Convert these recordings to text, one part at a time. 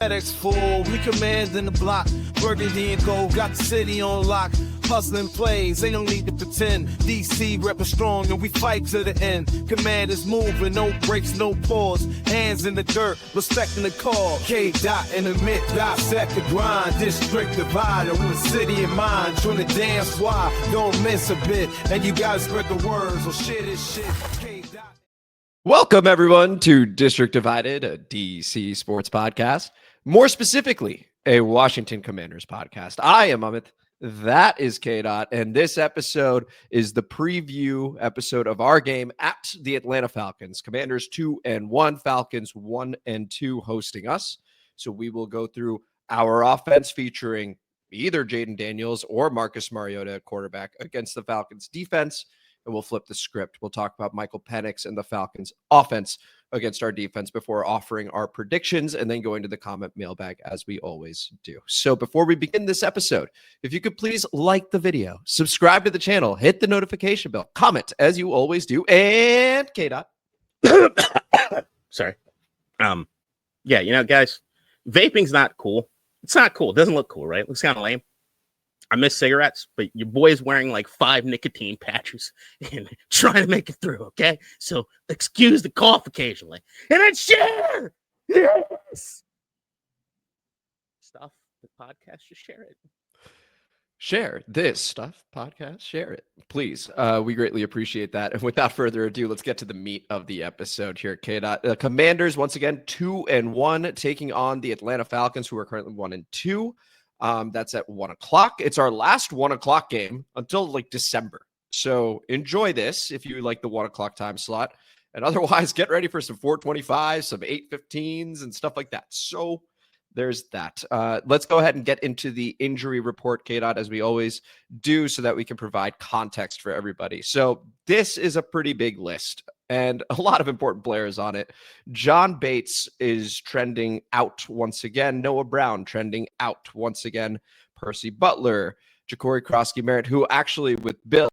FedEx full, we commanding the block. Burgundy and gold, got the city on lock. Hustling plays, they don't need to pretend. DC reppin' strong and we fight to the end. Command is moving, no breaks, no pause. Hands in the dirt, respecting the call. K-Dot in the mid, dissect the grind. District divider with city in mind. Trying to damn squad, don't miss a bit. And you gotta spread the words, or shit is shit. K-Dot. Welcome, everyone, to District Divided, a DC sports podcast. More specifically, a Washington Commanders podcast. I am Amit. That is K-Dot. And this episode is the preview episode of our game at the Atlanta Falcons. Commanders 2-1, Falcons 1-2 hosting us. So we will go through our offense featuring either Jayden Daniels or Marcus Mariota at quarterback against the Falcons defense. And we'll flip the script. We'll talk about Michael Penix and the Falcons offense against our defense before offering our predictions and then going to the comment mailbag as we always do. So before we begin this episode, if you could please like the video, subscribe to the channel, hit the notification bell, comment as you always do, and K-Dot. Sorry. Yeah, guys, vaping's not cool. It's not cool. It doesn't look cool, right? It looks kind of lame. I miss cigarettes, but your boy's wearing like 5 nicotine patches and trying to make it through, okay? So excuse the cough occasionally. And then share! Yes! Stuff, the podcast, just share it. Share this stuff, podcast, share it, please. We greatly appreciate that. And without further ado, let's get to the meat of the episode here at K-Dot. Commanders, once again, 2-1, taking on the Atlanta Falcons, who are currently 1-2. That's at 1 o'clock. It's our last 1 o'clock game until like December. So enjoy this if you like the 1 o'clock time slot. And otherwise, get ready for some 425s, some 815s, and stuff like that. So there's that. Let's go ahead and get into the injury report, K-Dot, as we always do, so that we can provide context for everybody. So this is a pretty big list and a lot of important players on it. John Bates is trending out once again. Noah Brown trending out once again. Percy Butler, Bill Croskey-Merritt, who actually with Bill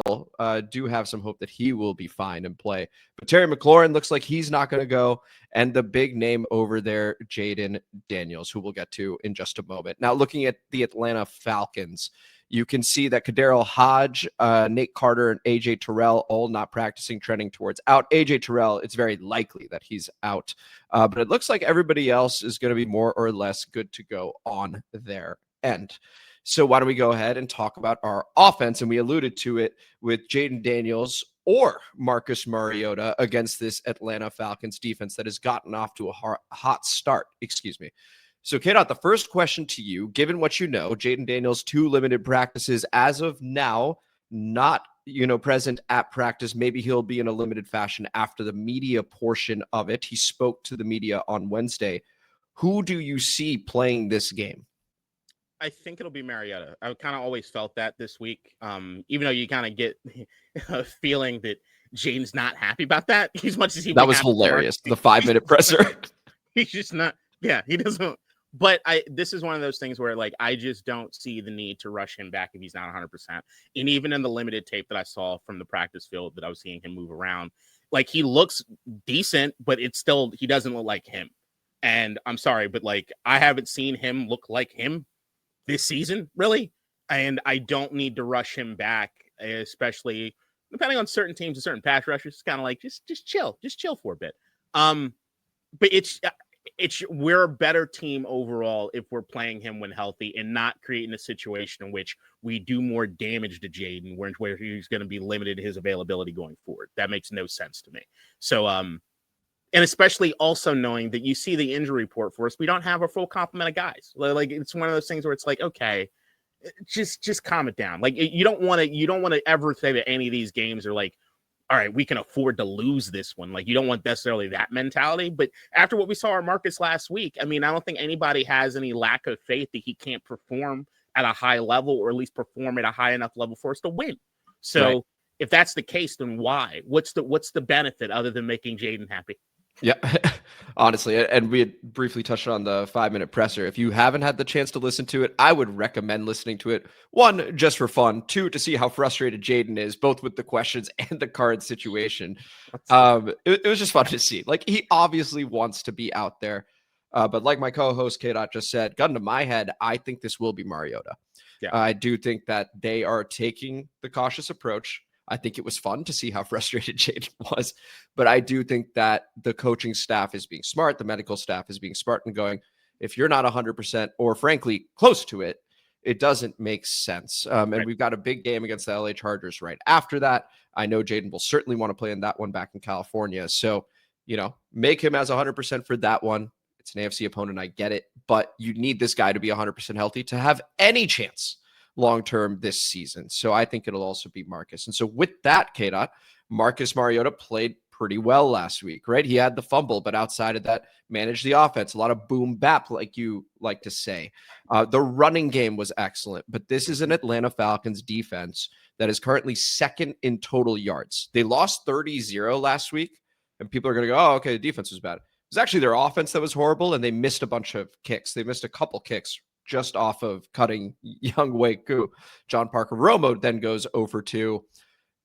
do have some hope that he will be fine and play. But Terry McLaurin looks like he's not going to go. And the big name over there, Jayden Daniels, who we'll get to in just a moment. Now, looking at the Atlanta Falcons, you can see that Kaderil Hodge, Nate Carter, and A.J. Terrell all not practicing, trending towards out. A.J. Terrell, it's very likely that he's out. But it looks like everybody else is going to be more or less good to go on their end. So why don't we go ahead and talk about our offense? And we alluded to it with Jayden Daniels or Marcus Mariota against this Atlanta Falcons defense that has gotten off to a hot start. So, K-Dot, the first question to you, given what you know, Jayden Daniels, 2 limited practices as of now, not, present at practice. Maybe he'll be in a limited fashion after the media portion of it. He spoke to the media on Wednesday. Who do you see playing this game? I think it'll be Mariota. I kind of always felt that this week, even though you kind of get a feeling that Jayden's not happy about that as much as he. That was hilarious. The 5-minute presser. He's just not. Yeah, he doesn't. But this is one of those things where, like, I just don't see the need to rush him back if he's not 100%. And even in the limited tape that I saw from the practice field that I was seeing him move around, like, he looks decent, but it's still, he doesn't look like him. And I'm sorry, but, like, I haven't seen him look like him this season, really. And I don't need to rush him back, especially depending on certain teams and certain pass rushers. It's kind of like, just chill for a bit. But we're a better team overall if we're playing him when healthy and not creating a situation in which we do more damage to Jayden, where he's going to be limited in his availability going forward. That makes no sense to me. So, and especially also knowing that you see the injury report for us, we don't have a full complement of guys. Like, it's one of those things where it's like, okay, just calm it down. Like, you don't want to ever say that any of these games are like, all right, we can afford to lose this one. Like, you don't want necessarily that mentality. But after what we saw our Marcus last week, I mean, I don't think anybody has any lack of faith that he can't perform at a high level, or at least perform at a high enough level for us to win. So right. If that's the case, then why? What's the benefit other than making Jayden happy? Yeah, honestly, and we had briefly touched on the 5-minute presser. If you haven't had the chance to listen to it, I would recommend listening to it. 1, just for fun. 2, to see how frustrated Jayden is, both with the questions and the current situation. It was just fun to see. Like, he obviously wants to be out there. But like my co-host K-Dot just said, gun to my head, I think this will be Mariota. Yeah. I do think that they are taking the cautious approach. I think it was fun to see how frustrated Jayden was, but I do think that the coaching staff is being smart. The medical staff is being smart and going, if you're not 100% or frankly close to it, it doesn't make sense. And Right. we've got a big game against the LA Chargers right after that. I know Jayden will certainly want to play in that one back in California. So, make him as 100% for that one. It's an AFC opponent. I get it, but you need this guy to be 100% healthy to have any chance long-term this season. So I think it'll also be Marcus. And so with that, K-Dot, Marcus Mariota played pretty well last week, right? He had the fumble, but outside of that, managed the offense. A lot of boom bap, like you like to say. The running game was excellent, but this is an Atlanta Falcons defense that is currently second in total yards. They lost 30-0 last week, and people are going to go, oh, okay, the defense was bad. It was actually their offense that was horrible, and they missed a bunch of kicks. They missed a couple kicks just off of cutting Young Wei-Koo. John Parker Romo then goes 0-2,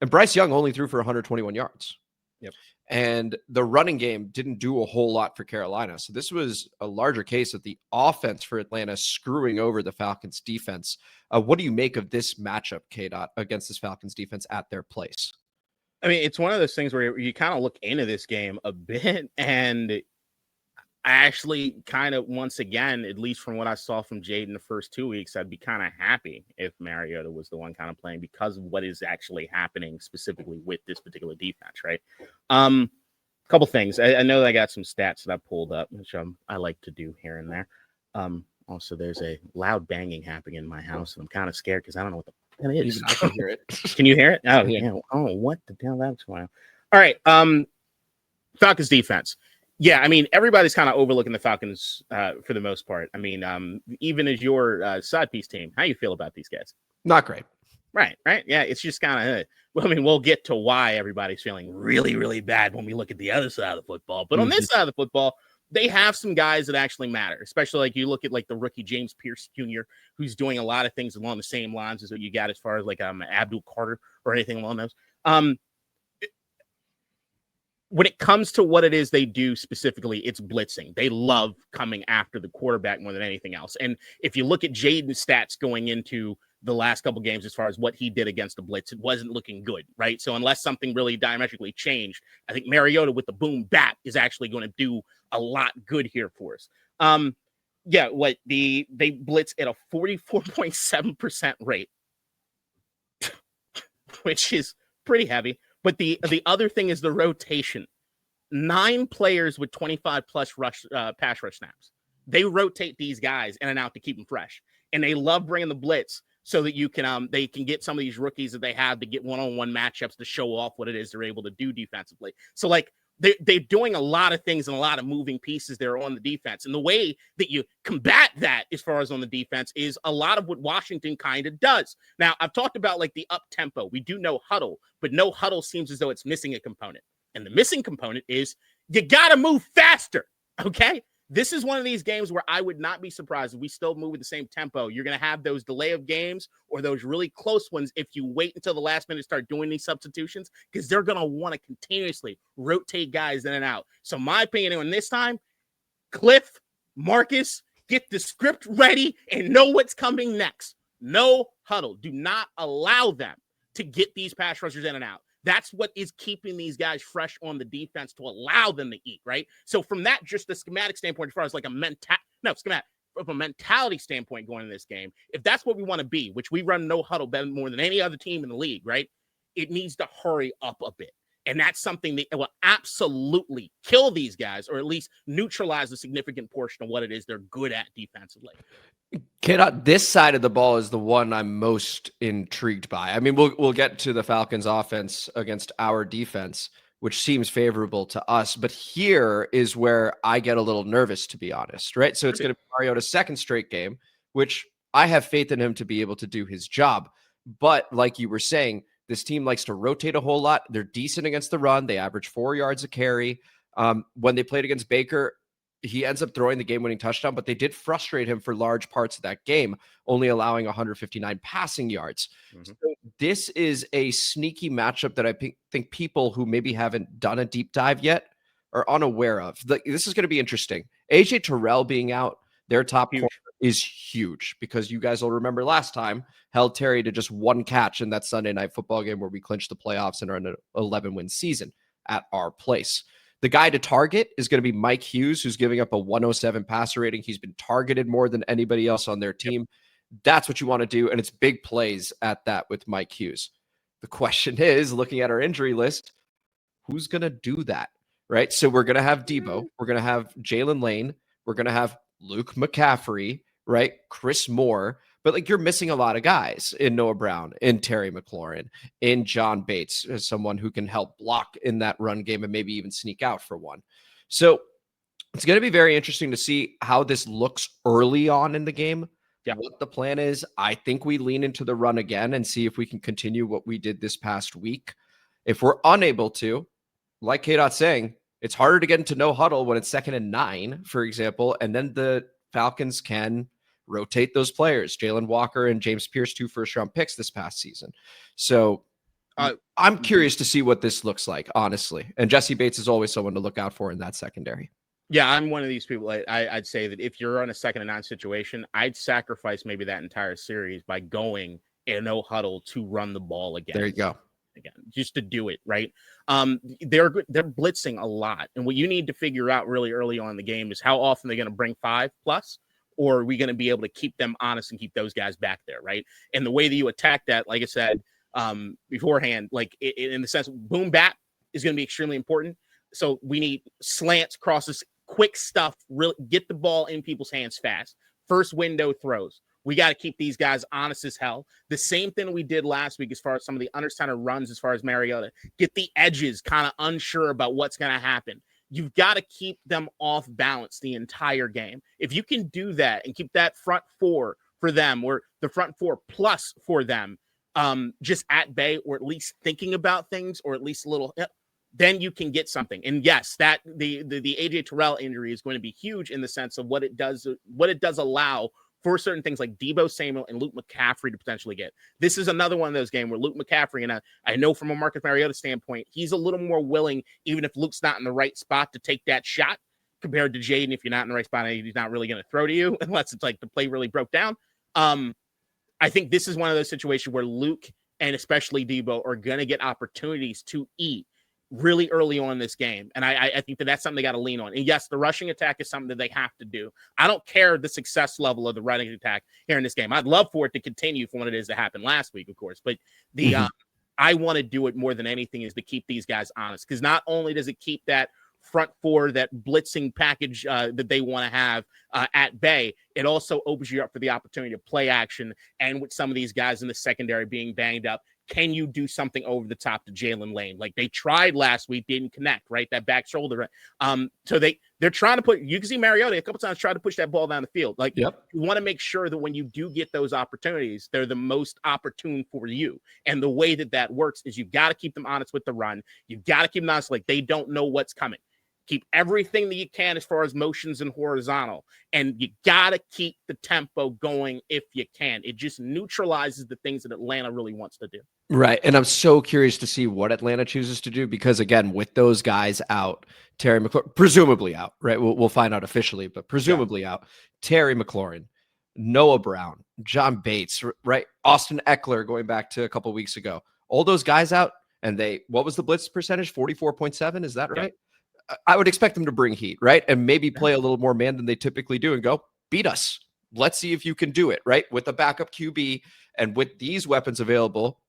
and Bryce Young only threw for 121 yards. Yep. And the running game didn't do a whole lot for Carolina. So this was a larger case of the offense for Atlanta screwing over the Falcons defense. What do you make of this matchup, K-Dot, against this Falcons defense at their place? I mean, it's one of those things where you kind of look into this game a bit, and I actually kind of, once again, at least from what I saw from Jayden the first 2 weeks, I'd be kind of happy if Mariota was the one kind of playing because of what is actually happening specifically with this particular defense, right? Couple things. I know that I got some stats that I pulled up, which I like to do here and there. Also, there's a loud banging happening in my house, and I'm kind of scared because I don't know what the hell it is. Even I can hear it. Can you hear it? Oh, yeah. Oh, what the hell that's going on? All right. Falcons defense. Yeah, I mean, everybody's kind of overlooking the Falcons for the most part. I mean, even as your side piece team, how you feel about these guys? Not great. Right. Yeah, it's just kind of, well, I mean, we'll get to why everybody's feeling really, really bad when we look at the other side of the football. But on this side of the football, they have some guys that actually matter, especially like you look at like the rookie James Pierce Jr., who's doing a lot of things along the same lines as what you got as far as like Abdul Carter or anything along those. When it comes to what it is they do specifically, it's blitzing. They love coming after the quarterback more than anything else. And if you look at Jayden's stats going into the last couple games as far as what he did against the blitz, it wasn't looking good, right? So unless something really diametrically changed, I think Mariota with the boom bat is actually going to do a lot good here for us. They blitz at a 44.7% rate, which is pretty heavy. But the other thing is the rotation. 9 players with 25 plus pass rush snaps. They rotate these guys in and out to keep them fresh, and they love bringing the blitz so that you can they can get some of these rookies that they have to get one-on-one matchups to show off what it is they're able to do defensively. So like they're doing a lot of things and a lot of moving pieces there on the defense, and the way that you combat that as far as on the defense is a lot of what Washington kind of does. Now, I've talked about like the up tempo. We do no huddle, but no huddle seems as though it's missing a component. And the missing component is you got to move faster, okay? This is one of these games where I would not be surprised if we still move at the same tempo. You're going to have those delay of games or those really close ones if you wait until the last minute to start doing these substitutions, because they're going to want to continuously rotate guys in and out. So my opinion on this time, Cliff, Marcus, get the script ready and know what's coming next. No huddle. Do not allow them to get these pass rushers in and out. That's what is keeping these guys fresh on the defense to allow them to eat, right? So from that, just the schematic standpoint, as far as like from a mentality standpoint going in this game, if that's what we want to be, which we run no huddle better more than any other team in the league, right? It needs to hurry up a bit. And that's something that will absolutely kill these guys, or at least neutralize a significant portion of what it is they're good at defensively. K-Dot, this side of the ball is the one I'm most intrigued by. I mean, we'll get to the Falcons offense against our defense, which seems favorable to us. But here is where I get a little nervous, to be honest, right? So it's going to be Mariota's second straight game, which I have faith in him to be able to do his job. But like you were saying, this team likes to rotate a whole lot. They're decent against the run. They average 4 yards a carry. When they played against Baker, he ends up throwing the game-winning touchdown, but they did frustrate him for large parts of that game, only allowing 159 passing yards. Mm-hmm. So this is a sneaky matchup that I think people who maybe haven't done a deep dive yet are unaware of. This is going to be interesting. AJ Terrell being out, their top Huge. corner, is huge because you guys will remember last time held Terry to just one catch in that Sunday night football game where we clinched the playoffs and are in an 11-win season at our place. The guy to target is going to be Mike Hughes, who's giving up a 107 passer rating. He's been targeted more than anybody else on their team. That's what you want to do, and it's big plays at that with Mike Hughes. The question is, looking at our injury list, who's going to do that, right? So we're going to have Deebo. We're going to have Jalen Lane. We're going to have Luke McCaffrey, right? Chris Moore. But like, you're missing a lot of guys in Noah Brown, in Terry McLaurin, in John Bates, as someone who can help block in that run game and maybe even sneak out for one. So it's going to be very interesting to see how this looks early on in the game. Yeah. What the plan is. I think we lean into the run again and see if we can continue what we did this past week. If we're unable to, like K-Dot's saying, it's harder to get into no huddle when it's 2nd and 9, for example, and then the Falcons can rotate those players. Jalen Walker and James Pierce, 2 first-round picks this past season. So I'm curious to see what this looks like, honestly. And Jesse Bates is always someone to look out for in that secondary. Yeah, I'm one of these people. I'd say that if you're on a 2nd and 9 situation, I'd sacrifice maybe that entire series by going in no huddle to run the ball again. There you go. Again, just to do it, right? They're blitzing a lot. And what you need to figure out really early on in the game is how often they're going to bring 5+, or are we going to be able to keep them honest and keep those guys back there, right? And the way that you attack that, like I said beforehand, like in the sense, boom bap is going to be extremely important. So we need slants, crosses, quick stuff, really get the ball in people's hands fast. First window throws. We got to keep these guys honest as hell. The same thing we did last week as far as some of the undercenter runs, as far as Mariota. Get the edges kind of unsure about what's going to happen. You've got to keep them off balance the entire game. If you can do that and keep that front 4 for them, or the front 4+ for them, just at bay, or at least thinking about things, or at least a little, then you can get something. And yes, that the AJ Terrell injury is going to be huge in the sense of what it does allow for certain things like Deebo Samuel and Luke McCaffrey to potentially get. This is another one of those games where Luke McCaffrey, and I know from a Marcus Mariota standpoint, he's a little more willing, even if Luke's not in the right spot, to take that shot compared to Jayden. If you're not in the right spot, he's not really going to throw to you unless it's like the play really broke down. I think this is one of those situations where Luke and especially Deebo are going to get opportunities to eat really early on in this game. And I think that's something they got to lean on. And yes, the rushing attack is something that they have to do. I don't care the success level of the running attack here in this game. I'd love for it to continue from what it is that happened last week, of course. But I want to do it more than anything is to keep these guys honest. Because not only does it keep that front 4, that blitzing package that they want to have at bay, it also opens you up for the opportunity to play action. And with some of these guys in the secondary being banged up, can you do something over the top to Jalen Lane? Like they tried last week, didn't connect, right? That back shoulder. So they're trying to you can see Mariota a couple times try to push that ball down the field. Like you want to make sure that when you do get those opportunities, they're the most opportune for you. And the way that works is you've got to keep them honest with the run. You've got to keep them honest, like they don't know what's coming. Keep everything that you can as far as motions and horizontal. And you got to keep the tempo going if you can. It just neutralizes the things that Atlanta really wants to do. Right. And I'm so curious to see what Atlanta chooses to do because, again, with those guys out, Terry McLaurin, presumably out, right? We'll find out officially, but presumably out. Terry McLaurin, Noah Brown, John Bates, right? Austin Eckler going back to a couple of weeks ago. All those guys out, and what was the blitz percentage? 44.7. Is that right? I would expect them to bring heat, right? And maybe play a little more man than they typically do and go, beat us. Let's see if you can do it, right? With a backup QB and with these weapons available,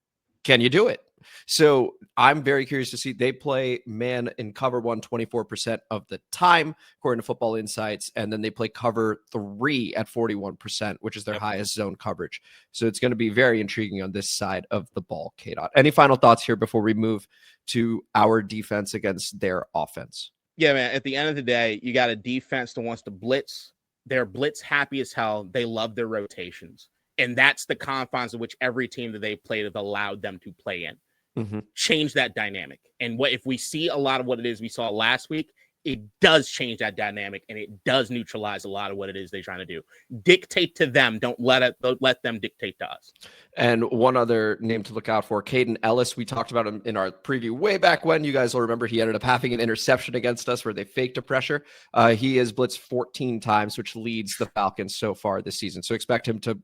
can you do it? So I'm very curious to see. They play man in cover 1 24% of the time, according to Football Insights, and then they play cover 3 at 41%, which is their highest zone coverage. So it's going to be very intriguing on this side of the ball, K-Dot. Any final thoughts here before we move to our defense against their offense? Yeah, man. At the end of the day, you got a defense that wants to blitz. They're blitz happy as hell. They love their rotations. And that's the confines of which every team that they've played have allowed them to play in. Change that dynamic. And what if we see a lot of what it is we saw last week, it does change that dynamic, and it does neutralize a lot of what it is they're trying to do. Dictate to them. Don't let them dictate to us. And one other name to look out for, Caden Ellis. We talked about him in our preview way back when. You guys will remember he ended up having an interception against us where they faked a pressure. He has blitzed 14 times, which leads the Falcons so far this season. So expect him to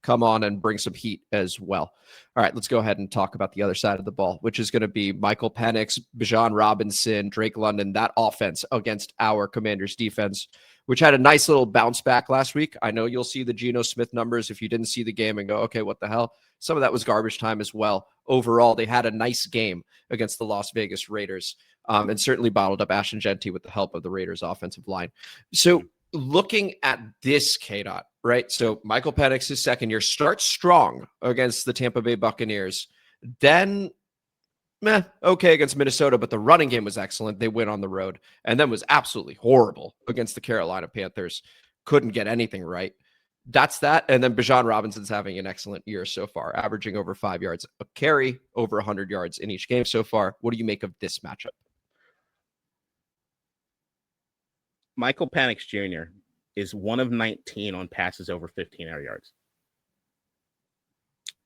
come on and bring some heat as well. All right, let's go ahead and talk about the other side of the ball, which is going to be Michael Penix, Bijan Robinson, Drake London, that offense against our Commanders defense, which had a nice little bounce back last week. I know you'll see the Geno Smith numbers if you didn't see the game and go, okay, what the hell? Some of that was garbage time as well. Overall, they had a nice game against the Las Vegas Raiders, and certainly bottled up Ashton Genty with the help of the Raiders offensive line. So looking at this, KDOT, right? So Michael Penix, his second year, starts strong against the Tampa Bay Buccaneers. Then, okay against Minnesota, but the running game was excellent. They win on the road, and then was absolutely horrible against the Carolina Panthers. Couldn't get anything right. That's that. And then Bijan Robinson's having an excellent year so far, averaging over 5 yards a carry, over 100 yards in each game so far. What do you make of this matchup? Michael Penix Jr. is 1 of 19 on passes over 15 air yards.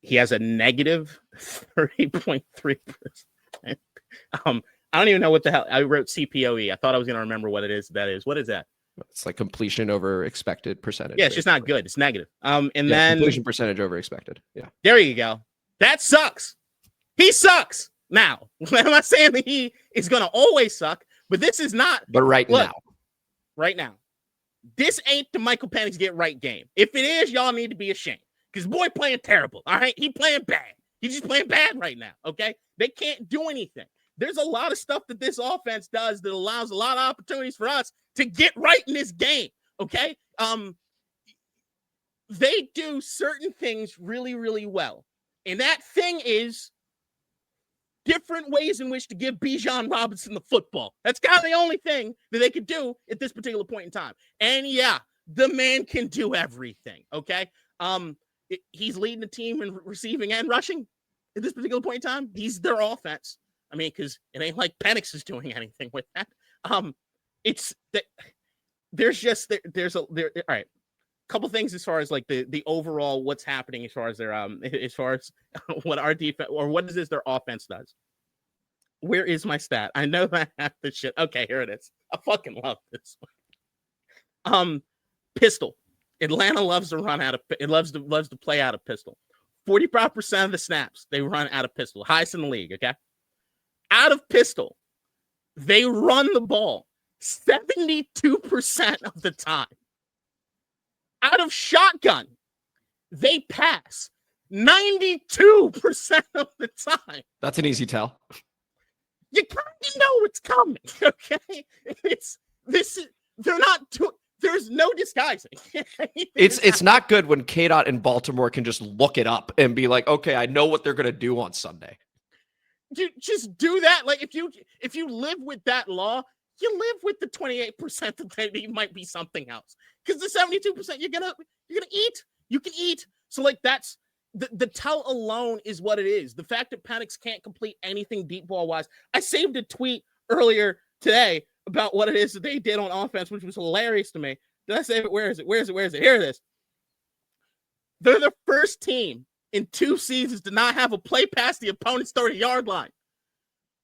He has a negative 30.3%. I don't even know what the hell. I wrote CPOE. I thought I was going to remember what it is. What is that? It's like completion over expected percentage. Yeah, it's just not good. It's negative. Then completion percentage over expected. Yeah. There you go. That sucks. He sucks. Now, I'm not saying that he is going to always suck, but this is not. But right now, this ain't the Michael Penix get right game. If it is, y'all need to be ashamed because boy playing terrible. All right, he playing bad. He's just playing bad right now. Okay, they can't do anything. There's a lot of stuff that this offense does that allows a lot of opportunities for us to get right in this game. Okay, they do certain things really, really well, and that thing is different ways in which to give Bijan Robinson the football. That's kind of the only thing that they could do at this particular point in time. And yeah, the man can do everything. Okay. He's leading the team in receiving and rushing at this particular point in time. He's their offense. I mean, because it ain't like Penix is doing anything with that. It's that there's all right. Couple things as far as like the overall what's happening as far as their as far as what our defense or what is this their offense does. Where is my stat? I know I have this shit. Okay, here it is. I fucking love this one. Pistol. Atlanta loves to run out of it loves to play out of pistol. 45% of the snaps they run out of pistol, highest in the league. Okay, out of pistol, they run the ball 72% of the time. Out of shotgun, they pass 92% of the time. That's an easy tell. You kind of know it's coming, okay? There's no disguising. It's not good when KDOT in Baltimore can just look it up and be like, okay, I know what they're gonna do on Sunday. You just do that. Like if you live with that law, you live with the 28% that you might be something else. Because the 72% you're gonna eat. You can eat. So like that's the tell alone is what it is. The fact that Penix can't complete anything deep ball wise. I saved a tweet earlier today about what it is that they did on offense, which was hilarious to me. Did I save it? Where is it? Here it is. They're the first team in 2 seasons to not have a play past the opponent's 30-yard line.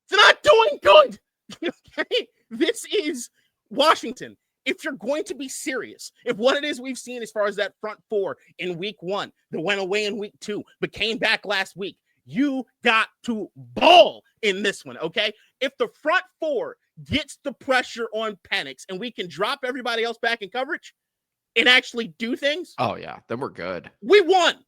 They're not doing good. Okay? This is Washington. If you're going to be serious, if what it is we've seen as far as that front four in week 1 that went away in week 2 but came back last week, you got to ball in this one, okay? If the front four gets the pressure on Penix and we can drop everybody else back in coverage and actually do things. Oh, yeah. Then we're good. We won.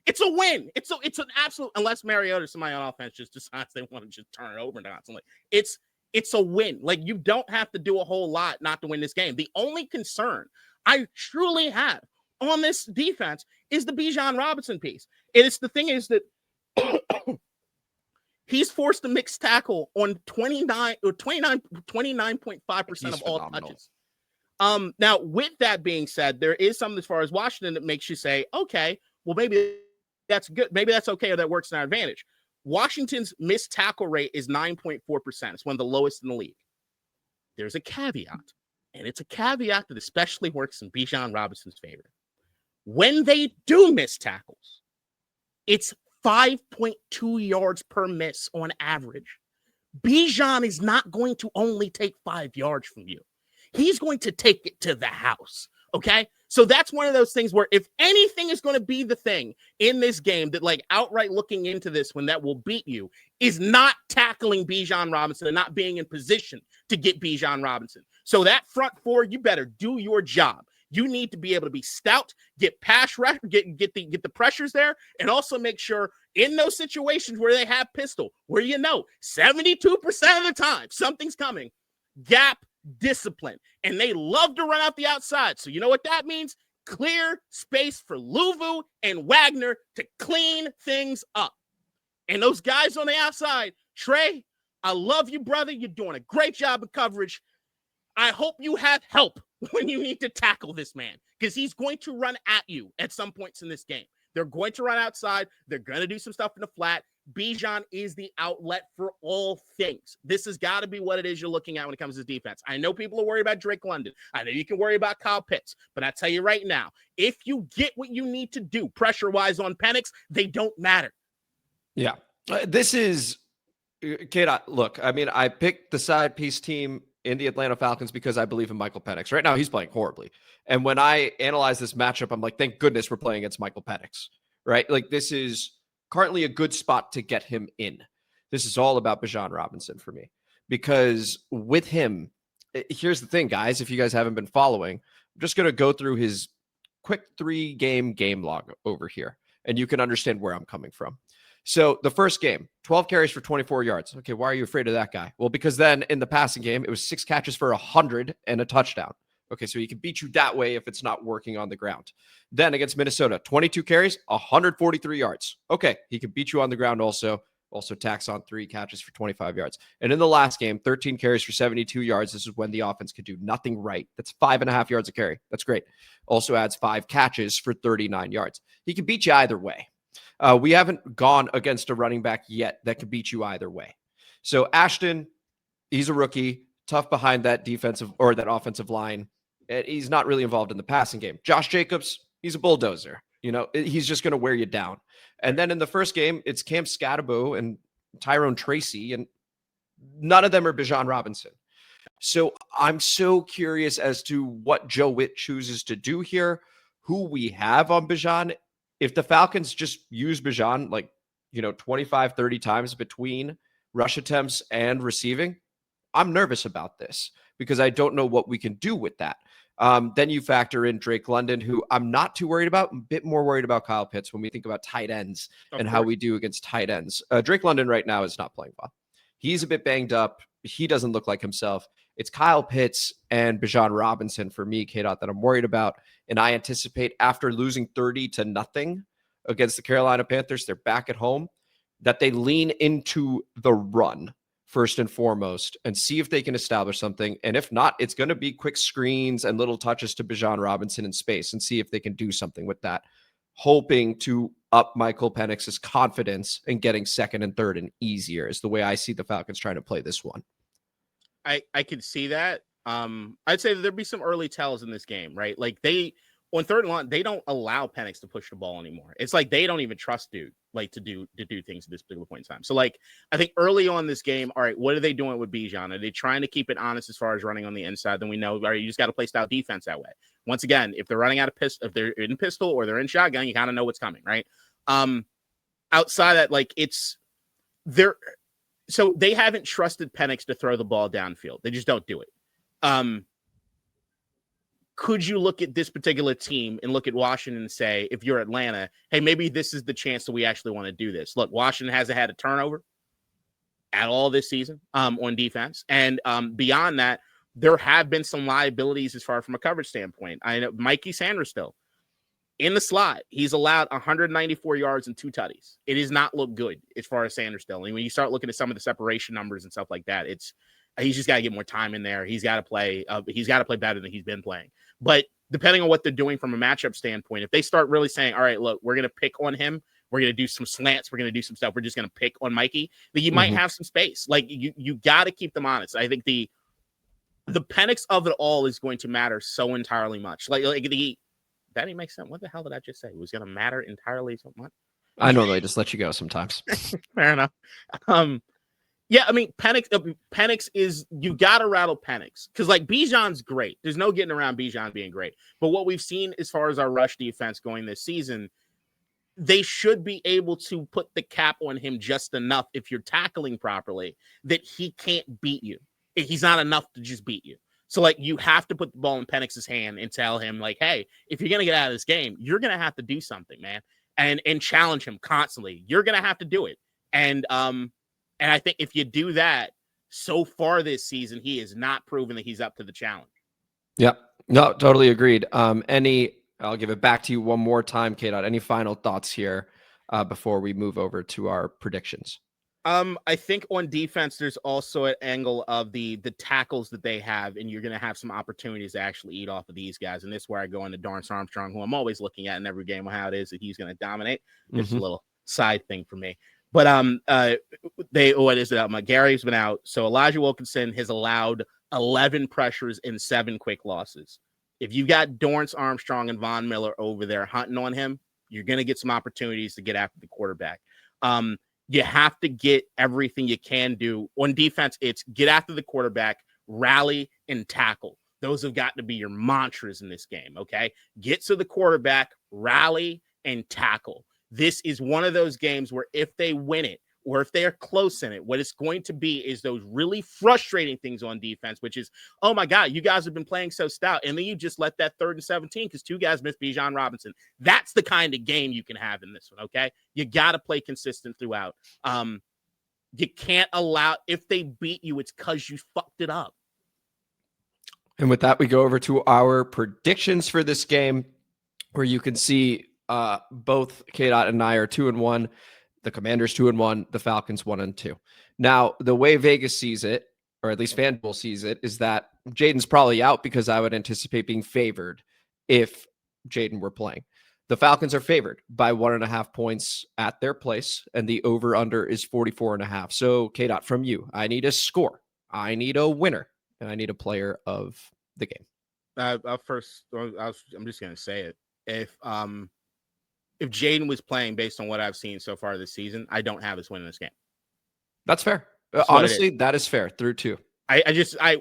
It's a win. It's an absolute, unless Mariota or somebody on offense just decides they want to just turn it over constantly. It's a win. Like, you don't have to do a whole lot not to win this game. The only concern I truly have on this defense is the Bijan Robinson piece. It's the thing is that he's forced to mix tackle on 29.5% of all touches. Now, with that being said, there is something as far as Washington that makes you say, okay, well, maybe that's good. Maybe that's okay or that works in our advantage. Washington's missed tackle rate is 9.4%. It's one of the lowest in the league. there's a caveat, and it's a caveat that especially works in Bijan Robinson's favor. When they do miss tackles, it's 5.2 yards per miss on average. Bijan is not going to only take 5 yards from you. He's going to take it to the house. Okay. So that's one of those things where if anything is going to be the thing in this game that like outright looking into this when that will beat you is not tackling Bijan Robinson and not being in position to get Bijan Robinson. So that front four, you better do your job. You need to be able to be stout, get pass rush, get the pressures there, and also make sure in those situations where they have pistol, where 72% of the time something's coming, gap discipline, and they love to run out the outside. So you know what that means? Clear space for Luvu and Wagner to clean things up. And those guys on the outside, Trey, I love you, brother. You're doing a great job of coverage. I hope you have help when you need to tackle this man, because he's going to run at you at some points in this game. They're going to run outside. They're going to do some stuff in the flat. Bijan is the outlet for all things. This has got to be what it is you're looking at when it comes to defense. I know people are worried about Drake London. I know you can worry about Kyle Pitts, but I tell you right now, if you get what you need to do pressure-wise on Penix, they don't matter. Yeah. This is, K-Dot, look, I mean, I picked the side piece team in the Atlanta Falcons because I believe in Michael Penix. Right now, he's playing horribly. And when I analyze this matchup, I'm like, thank goodness we're playing against Michael Penix, right? Like, this is currently a good spot to get him in. This is all about Bijan Robinson for me, because with him, here's the thing, guys, if you guys haven't been following, I'm just going to go through his quick 3-game log over here, and you can understand where I'm coming from. So the first game, 12 carries for 24 yards. Okay, why are you afraid of that guy? Well, because then in the passing game, it was 6 catches for 100 and a touchdown. Okay, so he can beat you that way if it's not working on the ground. Then against Minnesota, 22 carries, 143 yards. Okay, he can beat you on the ground also tacks on 3 catches for 25 yards. And in the last game, 13 carries for 72 yards. This is when the offense could do nothing right. That's 5.5 yards a carry. That's great. Also adds 5 catches for 39 yards. He can beat you either way. We haven't gone against a running back yet that could beat you either way. So Ashton, he's a rookie, tough behind that defensive or that offensive line. He's not really involved in the passing game. Josh Jacobs, he's a bulldozer. He's just going to wear you down. And then in the first game, it's Cam Scatterbo and Tyrone Tracy, and none of them are Bijan Robinson. So I'm so curious as to what Joe Witt chooses to do here, who we have on Bijan. If the Falcons just use Bijan 25, 30 times between rush attempts and receiving, I'm nervous about this because I don't know what we can do with that. Then you factor in Drake London, who I'm not too worried about. I'm a bit more worried about Kyle Pitts when we think about tight ends and how we do against tight ends. Drake London right now is not playing well. He's a bit banged up. He doesn't look like himself. It's Kyle Pitts and Bijan Robinson for me, K-Dot, that I'm worried about. And I anticipate after losing 30-0 against the Carolina Panthers, they're back at home, that they lean into the run first and foremost and see if they can establish something. And if not, it's going to be quick screens and little touches to Bijan Robinson in space and see if they can do something with that, hoping to up Michael Penix's confidence in getting second and third and easier is the way I see the Falcons trying to play this one. I could see that. I'd say that there'd be some early tells in this game, right? Like on third and long, they don't allow Penix to push the ball anymore. It's like they don't even trust dude to do things at this particular point in time. So I think early on this game, all right, what are they doing with Bijan? Are they trying to keep it honest as far as running on the inside? Then we know, all right, you just got to play stout defense that way. Once again, if they're running out of pistol, if they're in pistol or they're in shotgun, you kind of know what's coming, right? Outside of that, it's there. So they haven't trusted Penix to throw the ball downfield. They just don't do it. Could you look at this particular team and look at Washington and say, if you're Atlanta, hey, maybe this is the chance that we actually want to do this? Look, Washington hasn't had a turnover at all this season on defense. And beyond that, there have been some liabilities as far from a coverage standpoint. I know Mikey Sanders still in the slot. He's allowed 194 yards and 2 tutties. It does not look good as far as Sanders still. And when you start looking at some of the separation numbers and stuff like that, he's just got to get more time in there. He's got to play. He's got to play better than he's been playing. But depending on what they're doing from a matchup standpoint, if they start really saying, all right, look, we're going to pick on him. We're going to do some slants. We're going to do some stuff. We're just going to pick on Mikey. Then you might have some space. You got to keep them honest. I think the Penix of it all is going to matter so entirely much. That didn't make sense. What the hell did I just say? It was going to matter entirely so much. I normally just let you go sometimes. Fair enough. Yeah, I mean, Penix is, you got to rattle Penix because Bijan's great. There's no getting around Bijan being great. But what we've seen as far as our rush defense going this season, they should be able to put the cap on him just enough if you're tackling properly that he can't beat you. He's not enough to just beat you. So you have to put the ball in Penix's hand and tell him hey, if you're going to get out of this game, you're going to have to do something, man. And challenge him constantly. You're going to have to do it. And I think if you do that, so far this season, he has not proven that he's up to the challenge. Yeah, no, totally agreed. I'll give it back to you one more time, K-Dot. Any final thoughts here before we move over to our predictions? I think on defense, there's also an angle of the tackles that they have, and you're going to have some opportunities to actually eat off of these guys. And this is where I go into Dorrance Armstrong, who I'm always looking at in every game on how it is that he's going to dominate. It's a little side thing for me. But Gary's been out. So Elijah Wilkinson has allowed 11 pressures and 7 quick losses. If you got Dorrance Armstrong and Von Miller over there hunting on him, you're going to get some opportunities to get after the quarterback. You have to get everything you can do. On defense, it's get after the quarterback, rally, and tackle. Those have got to be your mantras in this game, okay? Get to the quarterback, rally, and tackle. This is one of those games where if they win it, or if they are close in it, what it's going to be is those really frustrating things on defense, which is, oh my God, you guys have been playing so stout. And then you just let that 3rd and 17 because 2 guys missed Bijan Robinson. That's the kind of game you can have in this one, okay? You got to play consistent throughout. You can't allow, if they beat you, it's because you fucked it up. And with that, we go over to our predictions for this game, where you can see both K-Dot and I are 2-1. The Commanders 2-1, the Falcons 1-2. Now, the way Vegas sees it, or at least FanDuel sees it, is that Jayden's probably out because I would anticipate being favored if Jayden were playing. The Falcons are favored by 1.5 points at their place, and the over-under is 44.5. So, K-Dot, from you, I need a score, I need a winner, and I need a player of the game. I'm just going to say it. If Jayden was playing based on what I've seen so far this season, I don't have us winning this game. That's fair. Honestly, that is fair. Through 2.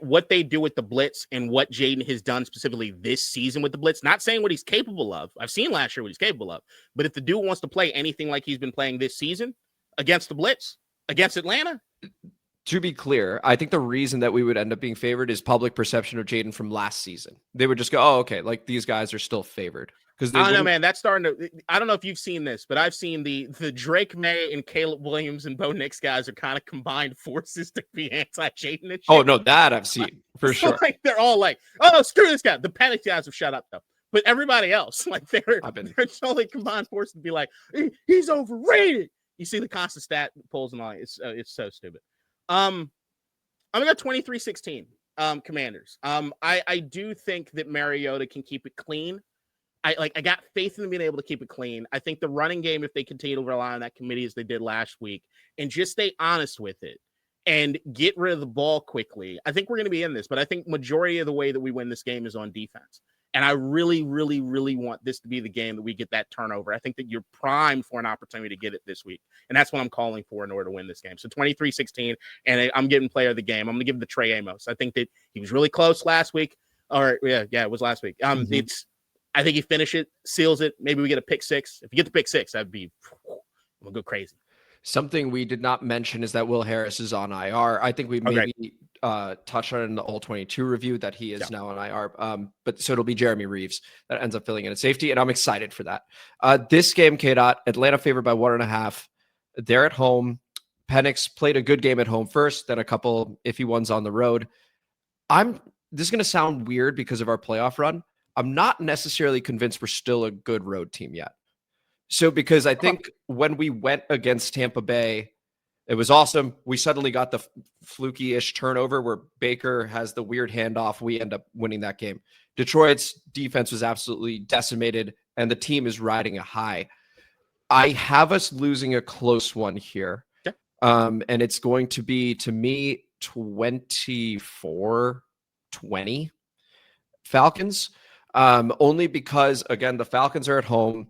What they do with the blitz and what Jayden has done specifically this season with the blitz, not saying what he's capable of. I've seen last year what he's capable of. But if the dude wants to play anything like he's been playing this season against the blitz, against Atlanta. To be clear, I think the reason that we would end up being favored is public perception of Jayden from last season. They would just go, oh, okay, these guys are still favored. I don't know, man. That's starting to. I don't know if you've seen this, but I've seen the Drake May and Caleb Williams and Bo Nix guys are kind of combined forces to be anti-Jayden. And shit. Oh no, that I've seen for sure. They're all oh no, screw this guy. The Penix guys have shut up though, but everybody else, they're totally combined forces to be he's overrated. You see the constant stat polls and all. It's so stupid. I'm gonna go 23-16. Commanders. I do think that Mariota can keep it clean. I got faith in them being able to keep it clean. I think the running game, if they continue to rely on that committee as they did last week and just stay honest with it and get rid of the ball quickly, I think we're going to be in this. But I think majority of the way that we win this game is on defense. And I really, really, really want this to be the game that we get that turnover. I think that you're primed for an opportunity to get it this week. And that's what I'm calling for in order to win this game. So 23-16, and I'm getting player of the game. I'm going to give it to Trey Amos. I think that he was really close last week. It was last week. I think he finishes it, seals it. Maybe we get a pick 6. If you get the pick 6, I'm going to go crazy. Something we did not mention is that Will Harris is on IR. I think we maybe touched on it in the All-22 review that he is now on IR. But so it'll be Jeremy Reaves that ends up filling in at safety, and I'm excited for that. This game, K-Dot, Atlanta favored by 1.5. They're at home. Penix played a good game at home first, then a couple iffy ones on the road. This is going to sound weird because of our playoff run. I'm not necessarily convinced we're still a good road team yet. So because I think when we went against Tampa Bay, it was awesome. We suddenly got the fluky-ish turnover where Baker has the weird handoff. We end up winning that game. Detroit's defense was absolutely decimated, and the team is riding a high. I have us losing a close one here. And it's going to be, to me, 24-20. 20 Falcons, only because, again, the Falcons are at home.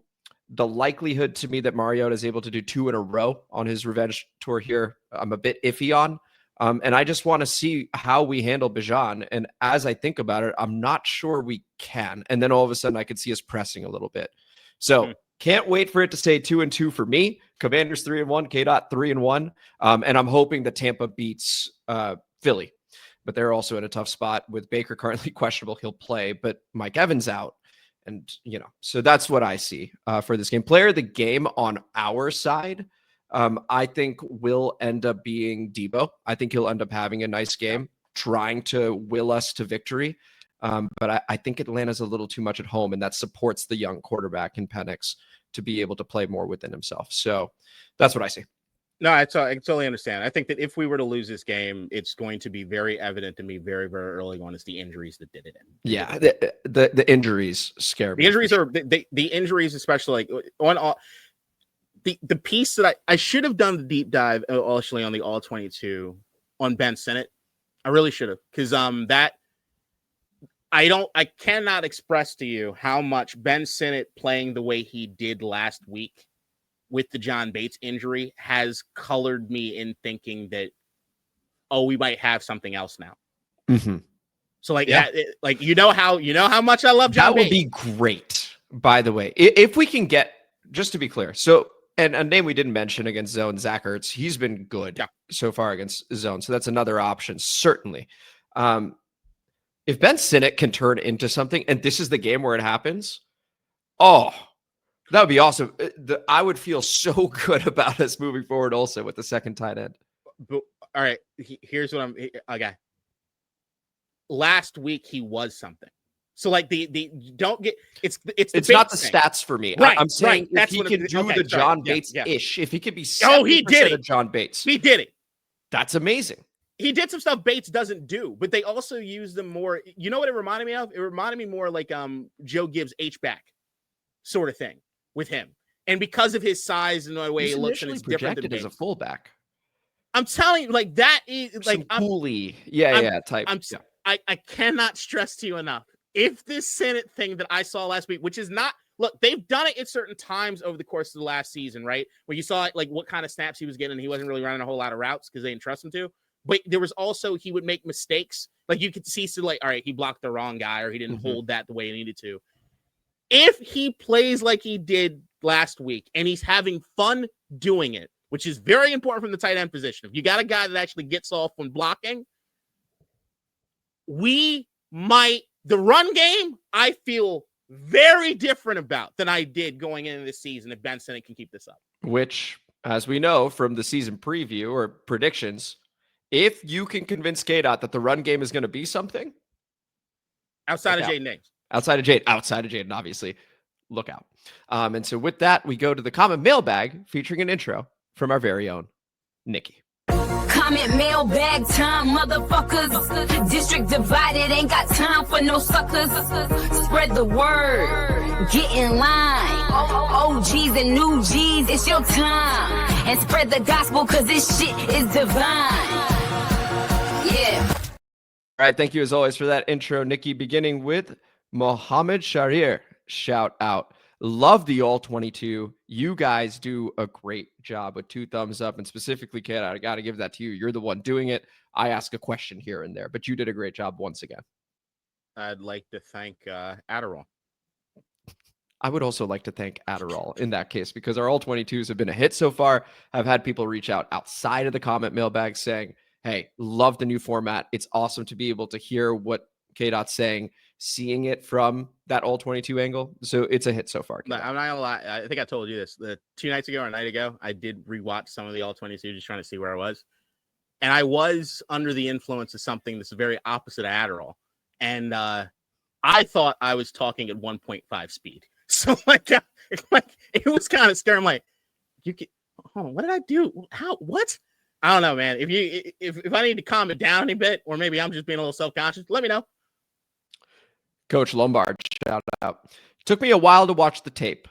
The likelihood to me that Mariota is able to do 2 in a row on his revenge tour here, I'm a bit iffy on. And I just want to see how we handle Bijan. And as I think about it, I'm not sure we can. And then all of a sudden I could see us pressing a little bit. So can't wait for it to stay 2-2 for me. Commanders 3-1, K-Dot 3-1. And I'm hoping that Tampa beats Philly. But they're also in a tough spot with Baker currently questionable. He'll play, but Mike Evans out. And, so that's what I see for this game. Player of the game on our side, I think will end up being Deebo. I think he'll end up having a nice game, trying to will us to victory. But I think Atlanta's a little too much at home, and that supports the young quarterback in Penix to be able to play more within himself. So that's what I see. No, I totally understand. I think that if we were to lose this game, it's going to be very evident to me very, very early on is the injuries that did it in. Yeah, the injuries scare me. The injuries are the injuries, especially like on all the piece that I should have done the deep dive actually on the all 22 on Ben Sinnott. I really should have, because that I cannot express to you how much Ben Sinnott playing the way he did last week with the John Bates injury has colored me in thinking that, we might have something else now. Mm-hmm. So how much I love John Bates. That would be great, by the way, if we can get, just to be clear. So, and a name we didn't mention against zone, Zach Ertz, he's been good so far against zone. So that's another option, certainly. If Ben Sinnott can turn into something, and this is the game where it happens, that would be awesome. I would feel so good about us moving forward also with the second tight end. But, all right, here's what okay. Last week he was something. So like the don't get it's not the stats for me. Right, I'm saying right. If he can do the John Bates-ish, if he could be 70% he did it. of John Bates. He did it. That's amazing. He did some stuff Bates doesn't do, but they also use them more. You know what it reminded me of? It reminded me more like Joe Gibbs H-back sort of thing with him. And because of his size and the way he looks, and it's different than as a fullback. I'm telling you, like that is like Cooley. Type. I cannot stress to you enough. If this Senate thing that I saw last week, which is not, look, they've done it at certain times over the course of the last season, right? Where you saw like what kind of snaps he was getting. He wasn't really running a whole lot of routes because they didn't trust him to. But there was also, he would make mistakes. Like you could see, so like, all right, he blocked the wrong guy or he didn't hold that the way he needed to. If he plays like he did last week and he's having fun doing it, which is very important from the tight end position. If you got a guy that actually gets off when blocking, the run game, I feel very different about than I did going into this season if Ben Sinnott can keep this up. Which, as we know from the season preview or predictions, if you can convince K-Dot that the run game is going to be something, outside of Jayden Daniels. Outside of Jayden, obviously, look out. And so with that, we go to the comment mailbag featuring an intro from our very own Nikki. Comment mailbag time, motherfuckers. District divided, ain't got time for no suckers. Spread the word, get in line. OGs and new G's, it's your time. And spread the gospel, cause this shit is divine. Yeah. All right, thank you as always for that intro, Nikki. Beginning with Mohammed Sharir, shout out. Love the all 22. You guys do a great job with 2 thumbs up, and specifically, Kat, I got to give that to you. You're the one doing it. I ask a question here and there, but you did a great job once again. I'd like to thank Adderall. I would also like to thank Adderall in that case, because our all 22s have been a hit so far. I've had people reach out outside of the comment mailbag saying, hey, love the new format. It's awesome to be able to hear what K-Dot's saying, seeing it from that all 22 angle. So it's a hit so far. But I'm not gonna lie. I think I told you this. The 2 nights ago or a night ago, I did rewatch some of the all 22, just trying to see where I was. And I was under the influence of something that's very opposite of Adderall. And I thought I was talking at 1.5 speed. So like it was kind of scary. I'm like, what did I do? How, what? I don't know, man. If I need to calm it down a bit, or maybe I'm just being a little self-conscious, let me know. Coach Lombard, shout out. Took me a while to watch the tape.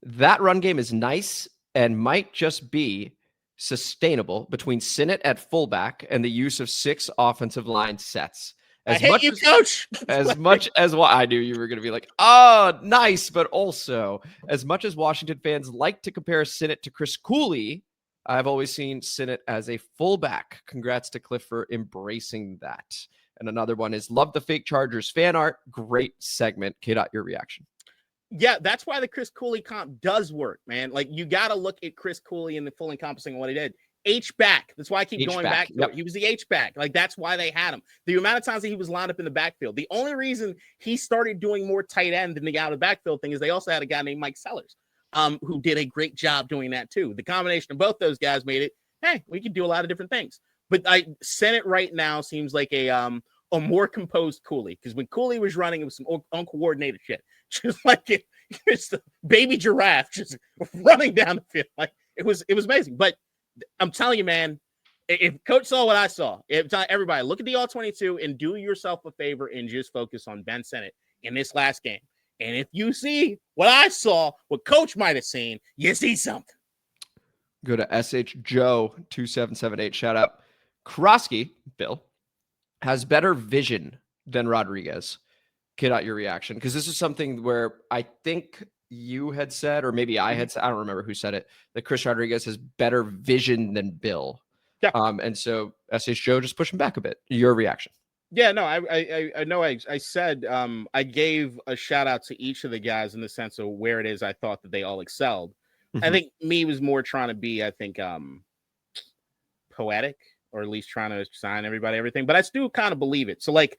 That run game is nice and might just be sustainable between Sinnott at fullback and the use of 6 offensive line sets. I hate you, coach. As much as I knew you were going to be like, oh, nice. But also, as much as Washington fans like to compare Sinnott to Chris Cooley, I've always seen Sinnott as a fullback. Congrats to Cliff for embracing that. And another one is love the fake Chargers fan art. Great segment. K-Dot, your reaction. Yeah, that's why the Chris Cooley comp does work, man. Like, you got to look at Chris Cooley and the full encompassing of what he did. H-back. That's why I keep going back to it. He was the H-back. Like, that's why they had him. The amount of times that he was lined up in the backfield. The only reason he started doing more tight end than the out of the backfield thing is they also had a guy named Mike Sellers, who did a great job doing that too. The combination of both those guys made it, hey, we can do a lot of different things. But Senate right now seems like a more composed Cooley, because when Cooley was running, it was some uncoordinated shit. Just like it's the baby giraffe just running down the field. Like, it was amazing. But I'm telling you, man, if Coach saw what I saw, everybody look at the All-22 and do yourself a favor and just focus on Ben Sinnott in this last game. And if you see what I saw, what Coach might have seen, you see something. Go to SH Joe 2778. Shout out. Kroski, Bill, has better vision than Rodriguez. Kid out your reaction, because this is something where I think you had said, or maybe I had said, I don't remember who said it, that Chris Rodriguez has better vision than Bill. Yeah. And so SH Joe just pushing back a bit. Your reaction. Yeah, no, I know I said I gave a shout out to each of the guys in the sense of where it is I thought that they all excelled. Mm-hmm. I think me was more trying to be, I think, poetic, or at least trying to sign everybody everything. But I still kind of believe it. So, like,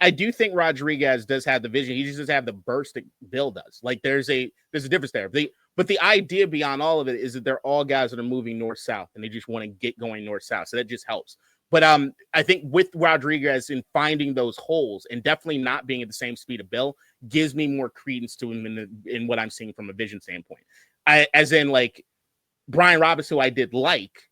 I do think Rodriguez does have the vision. He just doesn't have the burst that Bill does. Like, there's a difference there. But the idea beyond all of it is that they're all guys that are moving north-south, and they just want to get going north-south. So that just helps. But I think with Rodriguez in finding those holes and definitely not being at the same speed of Bill gives me more credence to him in what I'm seeing from a vision standpoint. As in, like, Brian Roberts, who I did like,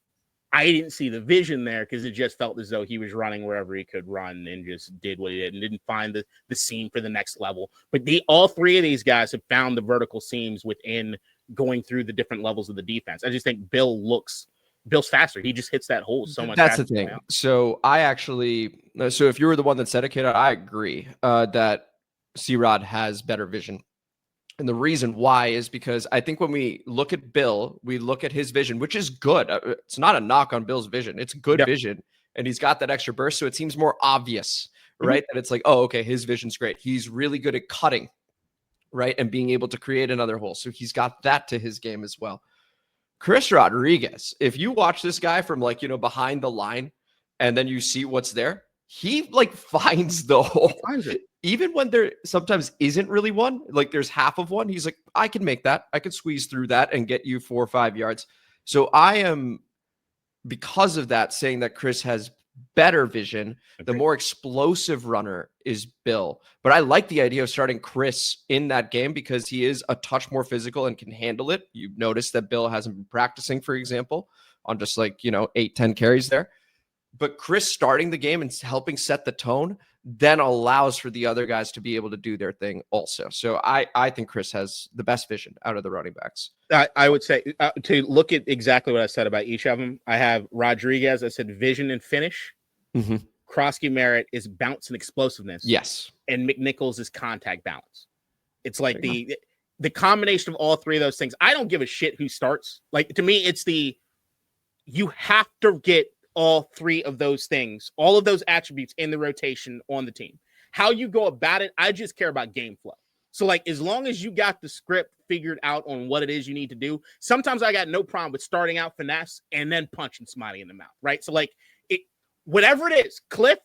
I didn't see the vision there because it just felt as though he was running wherever he could run and just did what he did and didn't find the seam for the next level. But all three of these guys have found the vertical seams within going through the different levels of the defense. I just think Bill's faster. He just hits that hole so much. That's the thing. So so if you were the one that said it, kid, I agree that C-Rod has better vision. And the reason why is because I think when we look at Bill, we look at his vision, which is good. It's not a knock on Bill's vision. It's good vision. And he's got that extra burst. So it seems more obvious, right? That it's like, oh, okay, his vision's great. He's really good at cutting, right? And being able to create another hole. So he's got that to his game as well. Chris Rodriguez, if you watch this guy from, like, behind the line and then you see what's there, he, like, finds the hole. He finds it. Even when there sometimes isn't really one, like there's half of one, he's like, I can make that. I can squeeze through that and get you 4 or 5 yards. So I am, because of that, saying that Chris has better vision. The more explosive runner is Bill. But I like the idea of starting Chris in that game because he is a touch more physical and can handle it. You've noticed that Bill hasn't been practicing, for example, on just 8-10 carries there. But Chris starting the game and helping set the tone then allows for the other guys to be able to do their thing also. So I think Chris has the best vision out of the running backs. I would say to look at exactly what I said about each of them, I have Rodriguez, I said vision and finish. Mm-hmm. Kroski-Merritt is bounce and explosiveness. Yes. And McNichols is contact balance. It's like the combination of all three of those things. I don't give a shit who starts. Like, to me, it's you have to get all three of those things, all of those attributes in the rotation on the team. How you go about it, I just care about game flow. So, like, as long as you got the script figured out on what it is you need to do, sometimes I got no problem with starting out finesse and then punching somebody in the mouth, right? So, like, whatever it is, Cliff,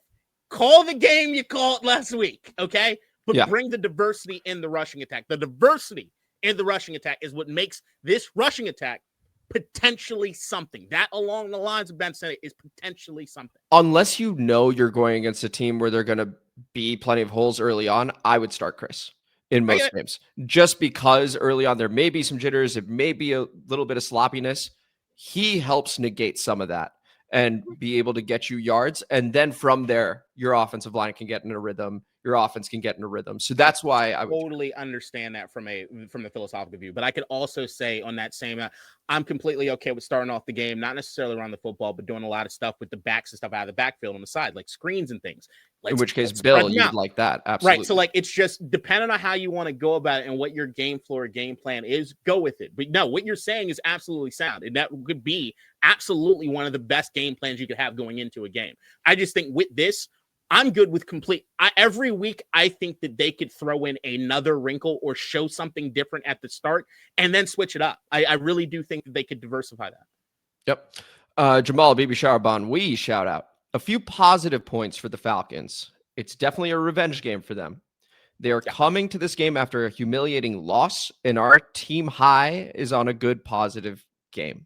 call the game you called last week, okay? But bring the diversity in the rushing attack. The diversity in the rushing attack is what makes this rushing attack potentially something. That, along the lines of Ben Sinnott, is potentially something. Unless you're going against a team where they're going to be plenty of holes early on, I would start Chris in most games. Just because early on there may be some jitters, it may be a little bit of sloppiness. He helps negate some of that and be able to get you yards. And then from there, your offensive line can get in a rhythm. Your offense can get in a rhythm. So that's why I would totally understand that from the philosophical view. But I could also say on that same, I'm completely okay with starting off the game, not necessarily around the football, but doing a lot of stuff with the backs and stuff out of the backfield on the side, like screens and things. In which case, Bill, you'd like that. Absolutely. Right. So, like, it's just depending on how you want to go about it and what your game plan is, go with it. But no, what you're saying is absolutely sound. And that could be absolutely one of the best game plans you could have going into a game. I just think with this, I'm good with every week, I think that they could throw in another wrinkle or show something different at the start and then switch it up. I really do think that they could diversify that. Yep. Jamal Bibi Sharbon, we shout out a few positive points for the Falcons. It's definitely a revenge game for them. They are coming to this game after a humiliating loss, and our team high is on a good positive game.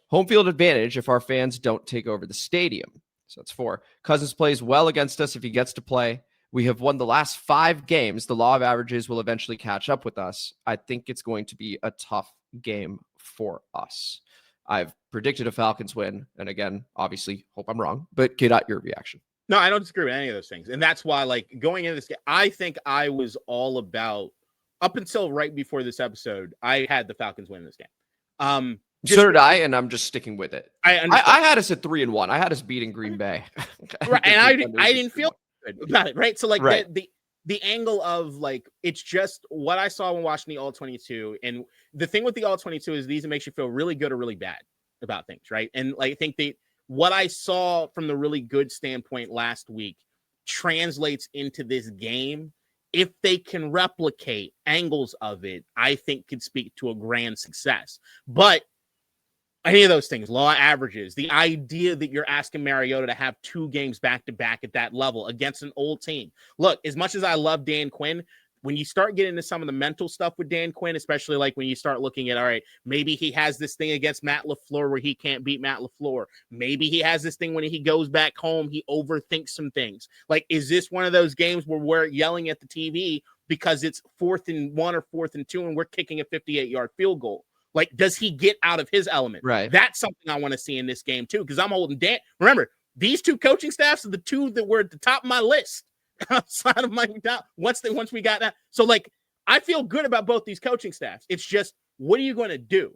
Home field advantage if our fans don't take over the stadium. So that's 4. Cousins plays well against us if he gets to play. We have won the last 5 games. The law of averages will eventually catch up with us. I think it's going to be a tough game for us. I've predicted a Falcons win. And again, obviously, hope I'm wrong. But get out your reaction. No, I don't disagree with any of those things. And that's why, like, going into this game, I think I was all about, up until right before this episode, I had the Falcons win this game. So did I, and I'm just sticking with it. I had us at 3-1. I had us beating Green Bay. Right, and I didn't feel good about it, right? So, like, right. The angle of, like, it's just what I saw when watching the All-22, and the thing with the All-22 is these makes you feel really good or really bad about things, right? And, like, I think what I saw from the really good standpoint last week translates into this game. If they can replicate angles of it, I think could speak to a grand success. But any of those things, law averages, the idea that you're asking Mariota to have 2 games back-to-back at that level against an old team. Look, as much as I love Dan Quinn, when you start getting into some of the mental stuff with Dan Quinn, especially like when you start looking at, all right, maybe he has this thing against Matt LaFleur where he can't beat Matt LaFleur. Maybe he has this thing when he goes back home, he overthinks some things. Like, is this one of those games where we're yelling at the TV because it's 4th and 1 or 4th and 2 and we're kicking a 58-yard field goal? Like, does he get out of his element? Right. That's something I want to see in this game, too, because I'm holding Dan. Remember, these 2 coaching staffs are the 2 that were at the top of my list outside of my once we got that. So, like, I feel good about both these coaching staffs. It's just, what are you going to do?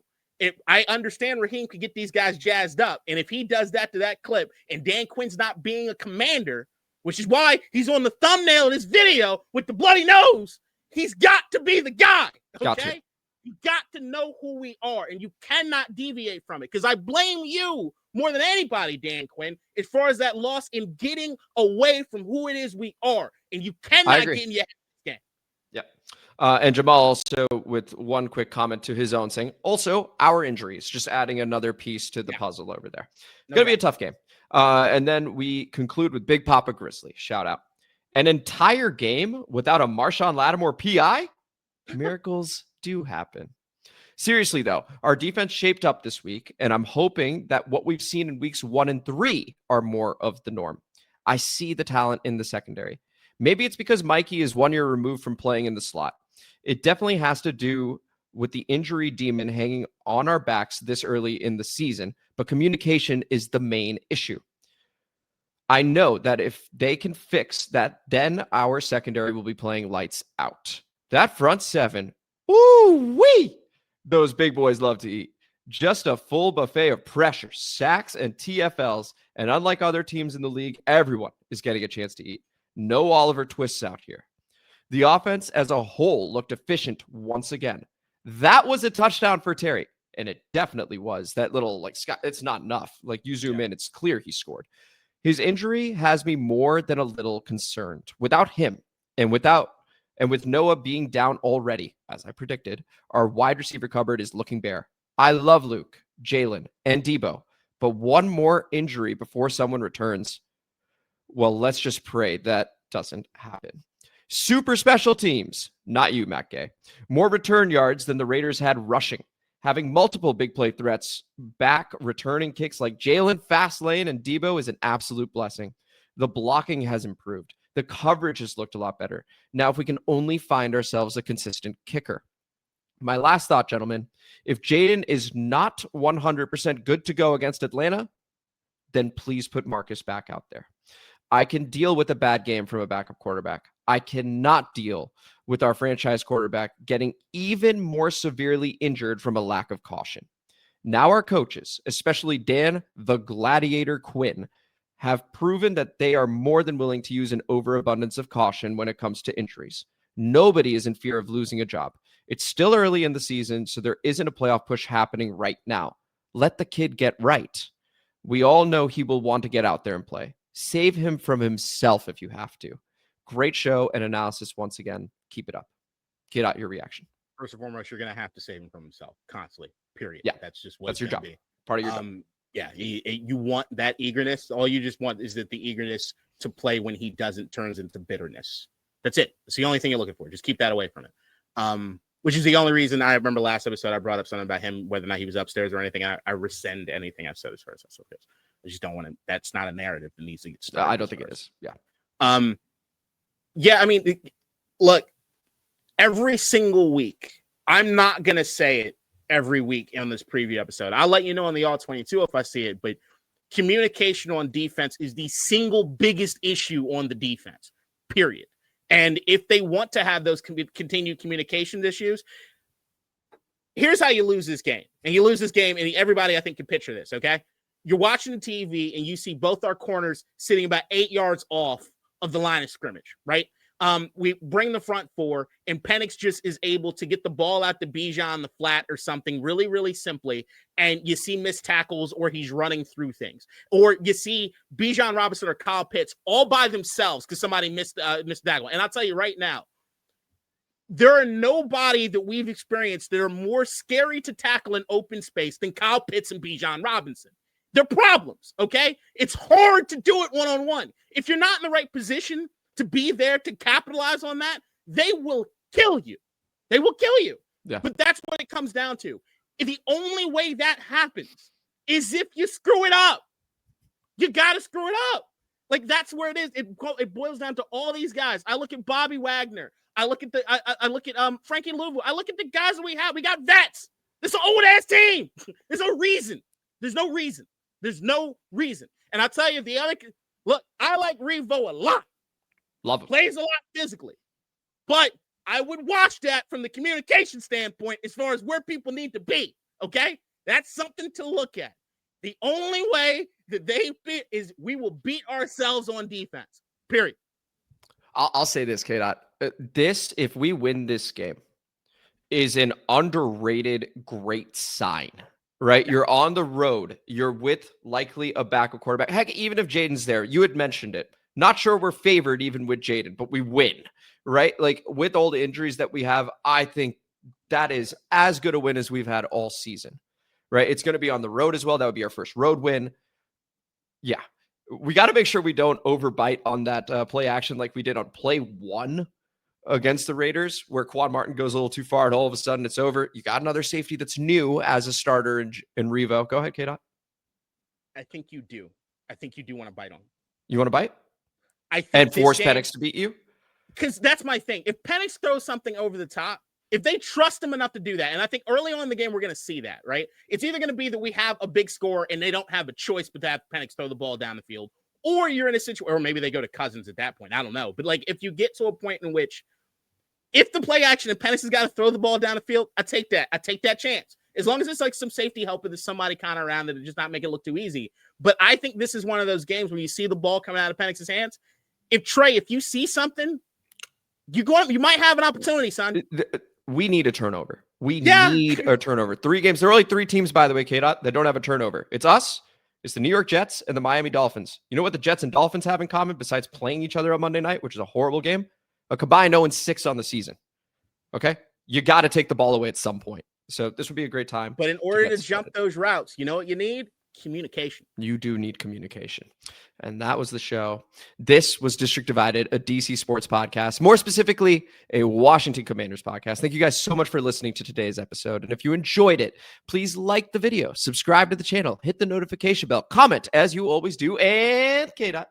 I understand Raheem could get these guys jazzed up, and if he does that to that clip, and Dan Quinn's not being a commander, which is why he's on the thumbnail of this video with the bloody nose, he's got to be the guy, okay? You got to know who we are, and you cannot deviate from it, because I blame you more than anybody, Dan Quinn, as far as that loss in getting away from who it is we are, and you cannot get in your head. Yep. And Jamal also with one quick comment to his own saying, also our injuries, just adding another piece to the puzzle over there. Going to be a tough game. And then we conclude with Big Papa Grizzly. Shout out. An entire game without a Marshawn Lattimore PI? Miracles do happen. Seriously, though, our defense shaped up this week, and I'm hoping that what we've seen in weeks 1 and 3 are more of the norm. I see the talent in the secondary. Maybe it's because Mikey is 1 year removed from playing in the slot. It definitely has to do with the injury demon hanging on our backs this early in the season, but communication is the main issue. I know that if they can fix that, then our secondary will be playing lights out. That front 7, woo-wee! Those big boys love to eat. Just a full buffet of pressure, sacks, and TFLs. And unlike other teams in the league, everyone is getting a chance to eat. No Oliver Twists out here. The offense as a whole looked efficient once again. That was a touchdown for Terry. And it definitely was. That little, like, it's not enough. Like, you zoom in, it's clear he scored. His injury has me more than a little concerned. Without him, and with Noah being down already, as I predicted, our wide receiver cupboard is looking bare. I love Luke, Jalen, and Deebo, but one more injury before someone returns. Well, let's just pray that doesn't happen. Super special teams, not you, Matt Gay. More return yards than the Raiders had rushing. Having multiple big play threats back, returning kicks like Jalen, Fast Lane, and Deebo is an absolute blessing. The blocking has improved. The coverage has looked a lot better. Now, if we can only find ourselves a consistent kicker. My last thought, gentlemen, if Jayden is not 100% good to go against Atlanta, then please put Marcus back out there. I can deal with a bad game from a backup quarterback. I cannot deal with our franchise quarterback getting even more severely injured from a lack of caution. Now our coaches, especially Dan the Gladiator Quinn, have proven that they are more than willing to use an overabundance of caution when it comes to injuries. Nobody is in fear of losing a job. It's still early in the season, so there isn't a playoff push happening right now. Let the kid get right. We all know he will want to get out there and play. Save him from himself if you have to. Great show and analysis once again. Keep it up. Get out your reaction. First and foremost, you're going to have to save him from himself constantly, period. Yeah, that's just what that's your job. Be. Part of your job. Yeah, you want that eagerness. All you just want is that the eagerness to play when he doesn't turns into bitterness. That's it. It's the only thing you're looking for. Just keep that away from it. Which is the only reason I remember last episode I brought up something about him, whether or not he was upstairs or anything. I rescind anything I've said as far as that's okay. I just don't want to. That's not a narrative that needs to get started. I don't think it is. Yeah. Yeah. I mean, look, every single week, I'm not gonna say it every week on this preview episode. I'll let you know on the All 22 if I see it. But communication on defense is the single biggest issue on the defense. Period. And if they want to have those continued communication issues, here's how you lose this game. And you lose this game, and everybody, I think, can picture this, okay? You're watching the TV, and you see both our corners sitting about 8 yards off of the line of scrimmage, right? We bring the front four, and Penix just is able to get the ball out to Bijan on the flat or something really, really simply, and you see missed tackles or he's running through things. Or you see Bijan Robinson or Kyle Pitts all by themselves because somebody missed tackle. And I'll tell you right now, there are nobody that we've experienced that are more scary to tackle in open space than Kyle Pitts and Bijan Robinson. They're problems, okay? It's hard to do it one-on-one. If you're not in the right position to be there to capitalize on that, they will kill you. They will kill you. Yeah. But that's what it comes down to. The only way that happens is if you screw it up. You got to screw it up. Like, that's where it is. It boils down to all these guys. I look at Bobby Wagner. I look at Frankie Louisville. I look at the guys that we have. We got vets. This is an old-ass team. There's no reason. There's no reason. There's no reason. And I'll tell you, look, I like Revo a lot. Love him. Plays a lot physically. But I would watch that from the communication standpoint as far as where people need to be, okay? That's something to look at. The only way that they fit is we will beat ourselves on defense, period. I'll say this, K-Dot. This, if we win this game, is an underrated great sign, right? You're on the road. You're with likely a backup quarterback. Heck, even if Jayden's there, you had mentioned it. Not sure we're favored even with Jayden, but we win, right? Like, with all the injuries that we have, I think that is as good a win as we've had all season, right? It's going to be on the road as well. That would be our first road win. Yeah. We got to make sure we don't overbite on that play action like we did on play 1 against the Raiders, where Quan Martin goes a little too far and all of a sudden it's over. You got another safety that's new as a starter in Revo. Go ahead, K-Dot. I think you do. I think you do want to bite on. You want to bite? I think and force Penix to beat you? Because that's my thing. If Penix throws something over the top, if they trust him enough to do that, and I think early on in the game, we're going to see that, right? It's either going to be that we have a big score and they don't have a choice but to have Penix throw the ball down the field, or you're in a situation, or maybe they go to Cousins at that point. I don't know. But, like, if you get to a point in which if the play action and Penix has got to throw the ball down the field, I take that. I take that chance. As long as it's like some safety help with somebody kind of around it and just not make it look too easy. But I think this is one of those games where you see the ball coming out of Penix's hands. If you see something, you might have an opportunity, son. We need a turnover. We need a turnover. 3 games. There are only 3 teams, by the way, K-Dot, that don't have a turnover. It's us, it's the New York Jets, and the Miami Dolphins. You know what the Jets and Dolphins have in common besides playing each other on Monday night, which is a horrible game? A combined 0-6 on the season. Okay? You got to take the ball away at some point. So this would be a great time. But in order to jump those routes, you know what you need? Communication. You do need communication. And that was the show. This was District Divided, a DC sports podcast, more specifically, a Washington Commanders podcast. Thank you guys so much for listening to today's episode. And if you enjoyed it, please like the video, subscribe to the channel, hit the notification bell, comment as you always do, and K-Dot.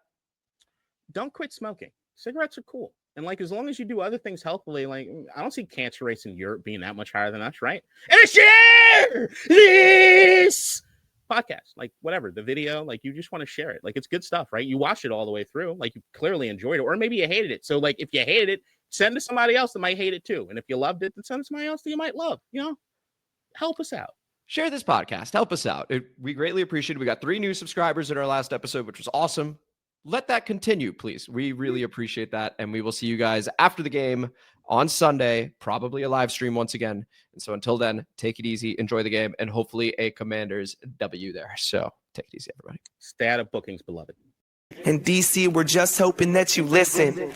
Don't quit smoking. Cigarettes are cool. And, like, as long as you do other things healthily, like, I don't see cancer rates in Europe being that much higher than us, right? And share this podcast, like, whatever, the video, like, you just want to share it. Like, it's good stuff, right? You watched it all the way through. Like, you clearly enjoyed it, or maybe you hated it. So, like, if you hated it, send to somebody else that might hate it too. And if you loved it, then send to somebody else that you might love, you know? Help us out. share this podcast. Help us out. We greatly appreciate it. We got 3 new subscribers in our last episode, which was awesome. Let that continue, please. We really appreciate that. And we will see you guys after the game on Sunday, probably a live stream once again. And so until then, take it easy, enjoy the game, and hopefully a Commanders W there. So take it easy, everybody. Stay out of bookings, beloved. In DC, we're just hoping that you listen.